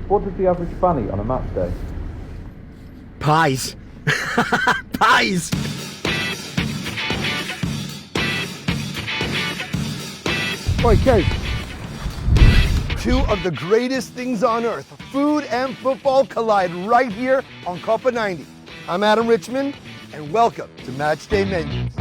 What does the average fan eat on a match day? Pies. Pies! Oi, Kate. Two of the greatest things on earth, food and football, collide right here on COPA90. I'm Adam Richman, and welcome to Matchday Menus.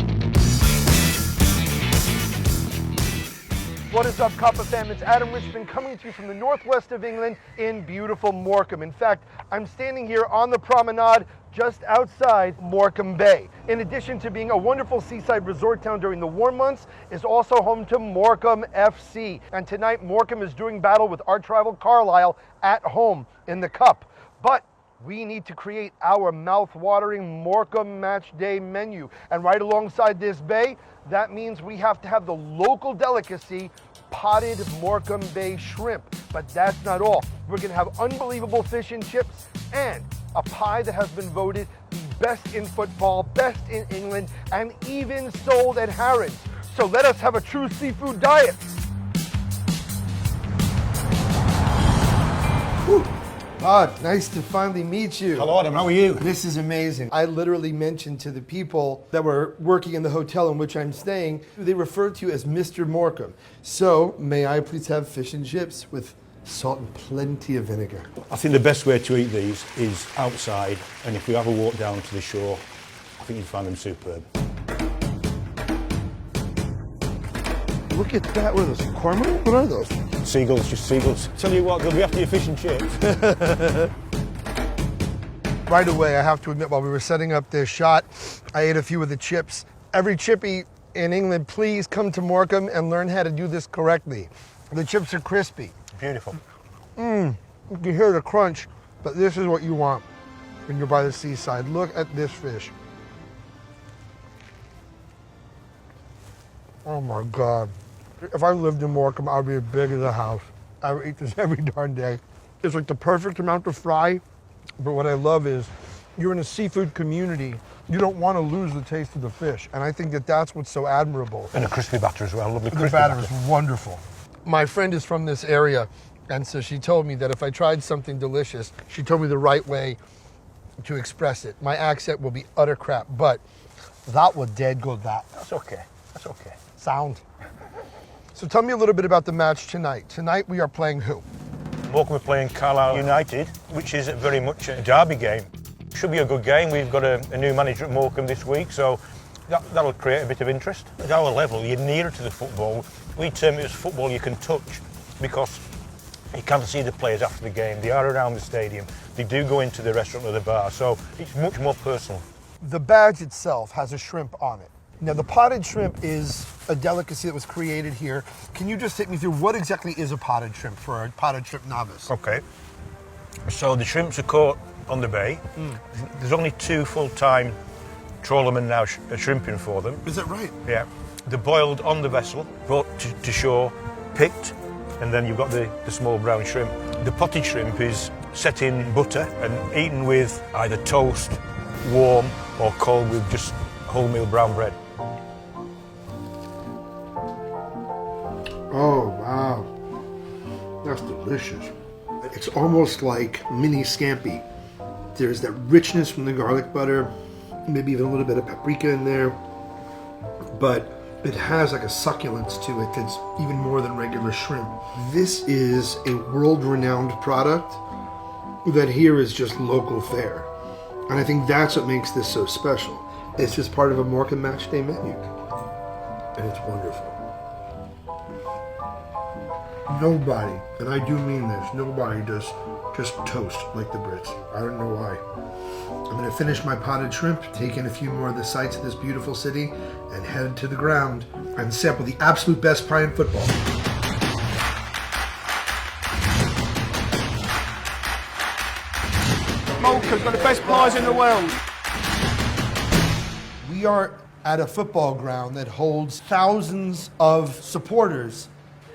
What is up, COPA fam? It's Adam Richman coming to you from the northwest of England in beautiful Morecambe. In fact, I'm standing here on the promenade just outside Morecambe Bay. In addition to being a wonderful seaside resort town during the warm months, is also home to Morecambe FC. And tonight, Morecambe is doing battle with arch rival Carlisle at home in the Cup. But we need to create our mouth-watering Morecambe Matchday menu. And right alongside this bay, that means we have to have the local delicacy, potted Morecambe Bay shrimp. But that's not all. We're gonna have unbelievable fish and chips and a pie that has been voted the best in football, best in England, and even sold at Harrods. So let us have a true seafood diet. Whew. Todd, nice to finally meet you. Hello, Adam. How are you? This is amazing. I literally mentioned to the people that were working in the hotel in which I'm staying, they referred to you as Mr. Morecambe. So, may I please have fish and chips with salt and plenty of vinegar? I think the best way to eat these is outside, and if we have a walk down to the shore, I think you'd find them superb. Look at that. What are those? Cormorant? What are those? Seagulls, just seagulls. Tell you what, they'll be after your fish and chips. Right away, I have to admit, while we were setting up this shot, I ate a few of the chips. Every chippy in England, please come to Morecambe and learn how to do this correctly. The chips are crispy. Beautiful. You can hear the crunch, but this is what you want when you're by the seaside. Look at this fish. Oh my God. If I lived in Morecambe, I'd be as big as a house. I would eat this every darn day. It's like the perfect amount of fry, but what I love is you're in a seafood community. You don't want to lose the taste of the fish, and I think that that's what's so admirable. And a crispy batter as well, lovely crispy The batter is wonderful. My friend is from this area, and so she told me that if I tried something delicious, she told me the right way to express it. My accent will be utter crap, but that was dead good, that. That's okay, that's okay. Sound. So tell me a little bit about the match tonight. Tonight we are playing who? Morecambe are playing Carlisle United, which is very much a derby game. Should be a good game. We've got a new manager at Morecambe this week, so that'll create a bit of interest. At our level, you're nearer to the football. We term it as football you can touch, because you can't see the players after the game. They are around the stadium. They do go into the restaurant or the bar, so it's much more personal. The badge itself has a shrimp on it. Now, the potted shrimp is a delicacy that was created here. Can you just take me through what exactly is a potted shrimp for a potted shrimp novice? Okay. So the shrimps are caught on the bay. There's only 2 full-time trawlermen now shrimping for them. Is that right? Yeah. They're boiled on the vessel, brought to shore, picked, and then you've got the small brown shrimp. The potted shrimp is set in butter and eaten with either toast, warm, or cold with just wholemeal brown bread. Oh, wow. That's delicious. It's almost like mini scampi. There's that richness from the garlic butter, maybe even a little bit of paprika in there, but it has like a succulence to it that's even more than regular shrimp. This is a world-renowned product that here is just local fare. And I think that's what makes this so special. It's just part of a Morecambe Matchday menu. And it's wonderful. Nobody, and I do mean this, nobody does just toast like the Brits. I don't know why. I'm gonna finish my potted shrimp, take in a few more of the sights of this beautiful city, and head to the ground and sample the absolute best pie in football. Morecambe's got the best pies in the world. We are at a football ground that holds thousands of supporters,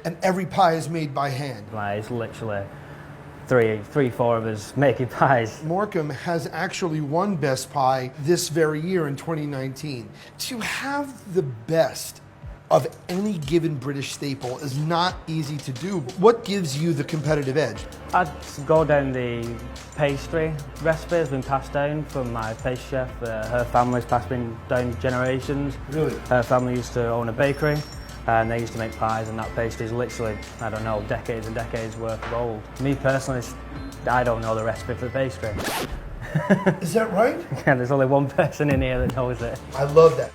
and every pie is made by hand. Like, it's literally three, four of us making pies. Morecambe has actually won Best Pie this very year in 2019. To have the best of any given British staple is not easy to do. What gives you the competitive edge? I'd go down the pastry recipe has been passed down from my pastry chef. Her family's passed down generations. Really? Her family used to own a bakery and they used to make pies, and that pastry is literally, I don't know, decades and decades worth of old. Me personally, I don't know the recipe for the pastry. Is that right? Yeah, there's only one person in here that knows it. I love that.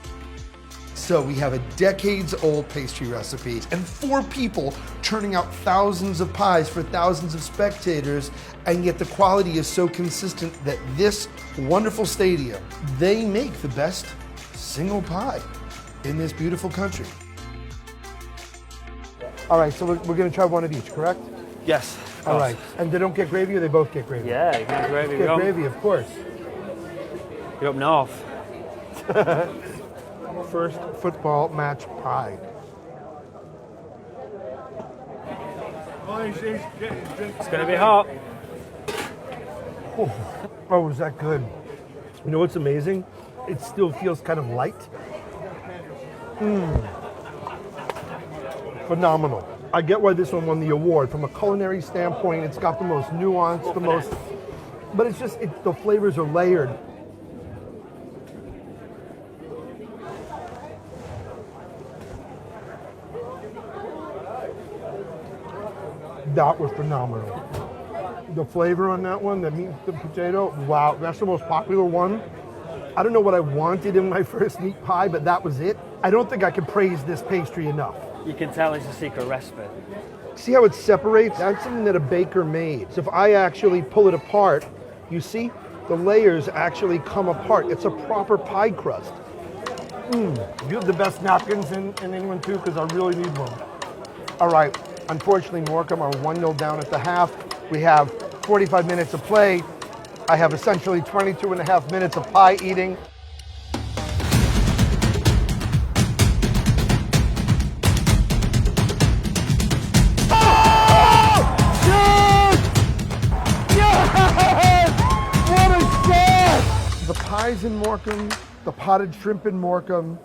So we have a decades-old pastry recipe and 4 people turning out thousands of pies for thousands of spectators, and yet the quality is so consistent that this wonderful stadium, they make the best single pie in this beautiful country. All right, so we're gonna try one of each, correct? Yes. All right, and they don't get gravy, or they both get gravy? Yeah, you can have gravy. Get gravy, of course. You're up north. First football match pie. It's going to be hot. Oh, is that good? You know what's amazing? It still feels kind of light. Phenomenal. I get why this one won the award. From a culinary standpoint, it's got the most nuance, but it's just, the flavors are layered. That was phenomenal. The flavor on that one, the meat, the potato, wow, that's the most popular one. I don't know what I wanted in my first meat pie, but that was it. I don't think I can praise this pastry enough. You can tell it's a secret recipe. See how it separates? That's something that a baker made. So if I actually pull it apart, you see, the layers actually come apart. It's a proper pie crust. You have the best napkins in England too, because I really need one. All right. Unfortunately, Morecambe are 1-0 down at the half. We have 45 minutes of play. I have essentially 22 and a half minutes of pie eating. Oh! Yes! Yes! What a shot! The pies in Morecambe, the potted shrimp in Morecambe,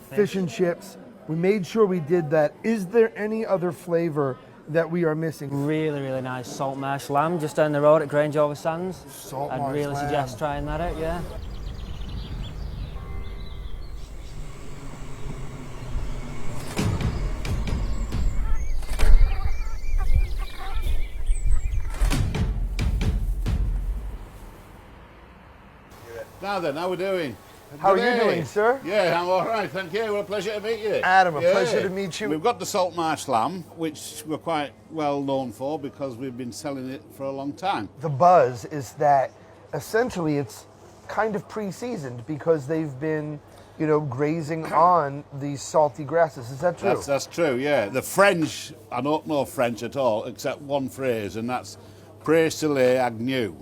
fish and chips. We made sure we did that. Is there any other flavor that we are missing? Really, really nice Saltmarsh lamb just down the road at Grange over Sands. Saltmarsh I'd really lamb. suggest trying that out, yeah. Now then, how are we doing? How are you Good day. doing, sir? Yeah, I'm all right, thank you. Well, a pleasure to meet you. Adam, a Yeah. pleasure to meet you. We've got the Saltmarsh lamb, which we're quite well known for because we've been selling it for a long time. The buzz is that essentially it's kind of pre-seasoned because they've been, grazing on these salty grasses. Is that true? That's true, yeah. The French, I don't know French at all, except one phrase, and that's pré-salé agneau,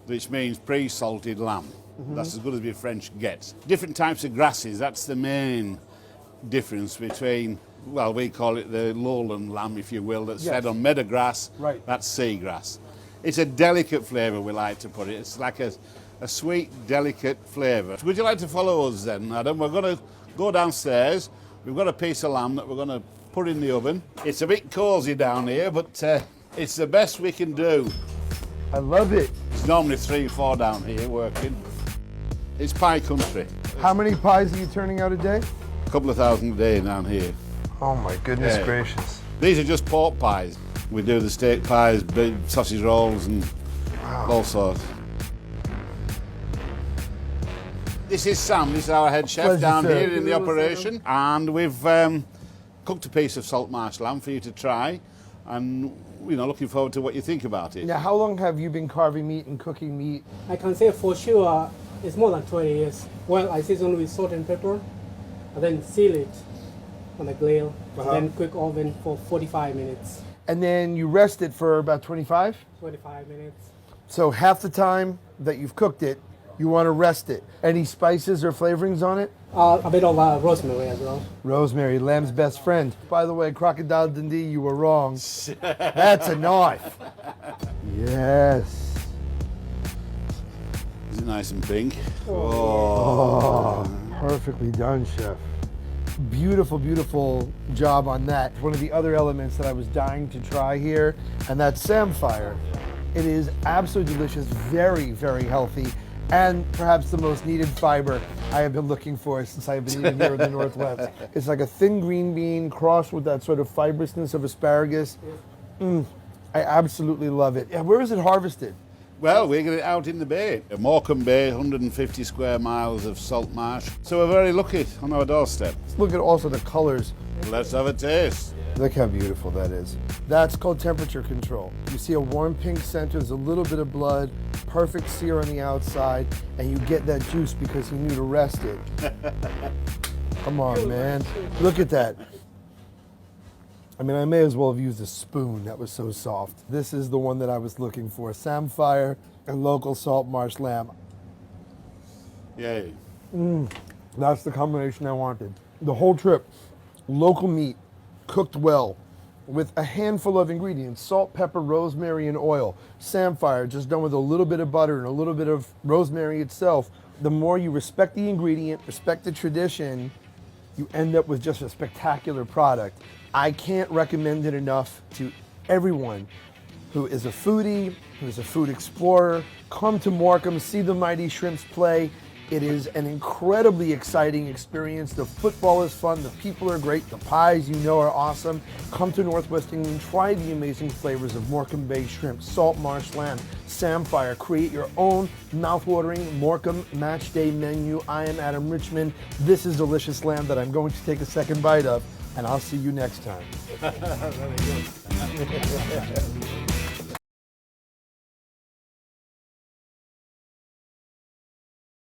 which means pre-salted lamb. That's as good as your French gets. Different types of grasses, that's the main difference between, well, we call it the lowland lamb, if you will, that's fed on meadow grass. Right. That's seagrass. It's a delicate flavour, we like to put it. It's like a sweet, delicate flavour. Would you like to follow us then, Adam? We're going to go downstairs. We've got a piece of lamb that we're going to put in the oven. It's a bit cosy down here, but it's the best we can do. I love it. It's normally 3 or 4 down here working. It's pie country. How many pies are you turning out a day? A couple of thousand a day down here. Oh my goodness Yeah. gracious. These are just pork pies. We do the steak pies, big sausage rolls and all sorts. This is Sam, this is our head chef Pleasure, down sir. here in the operation. And we've cooked a piece of Saltmarsh lamb for you to try. And, looking forward to what you think about it. Now, how long have you been carving meat and cooking meat? I can say for sure it's more than 20 years. Well, I season with salt and pepper, and then seal it on the grill, and then quick oven for 45 minutes. And then you rest it for about 25? 25 minutes. So half the time that you've cooked it, you want to rest it. Any spices or flavorings on it? A bit of rosemary as well. Rosemary, lamb's best friend. By the way, Crocodile Dundee, you were wrong. That's a knife. Yes. Is it nice and pink? Oh, perfectly done, chef. Beautiful, beautiful job on that. One of the other elements that I was dying to try here, and that's samphire. It is absolutely delicious, very, very healthy, and perhaps the most needed fiber I have been looking for since I've been eating here in the Northwest. It's like a thin green bean crossed with that sort of fibrousness of asparagus. I absolutely love it. And where is it harvested? Well, we get it out in the bay. Morecambe Bay, 150 square miles of Saltmarsh. So we're very lucky on our doorstep. Look at also the colors. Let's have a taste. Look how beautiful that is. That's called temperature control. You see a warm pink center, there's a little bit of blood, perfect sear on the outside, and you get that juice because he knew to rest it. Come on, man. Look at that. I mean, I may as well have used a spoon. That was so soft. This is the one that I was looking for. Samphire and local Saltmarsh lamb. Yay. That's the combination I wanted. The whole trip, local meat, cooked well, with a handful of ingredients: salt, pepper, rosemary, and oil. Samphire, just done with a little bit of butter and a little bit of rosemary itself. The more you respect the ingredient, respect the tradition, you end up with just a spectacular product. I can't recommend it enough to everyone who is a foodie, who is a food explorer. Come to Morecambe, see the mighty shrimps play. It is an incredibly exciting experience. The football is fun, the people are great, the pies you know are awesome. Come to Northwest England, try the amazing flavors of Morecambe Bay shrimp, Saltmarsh lamb, samphire. Create your own mouth-watering Morecambe Matchday Menu. I am Adam Richman. This is delicious lamb that I'm going to take a second bite of, and I'll see you next time.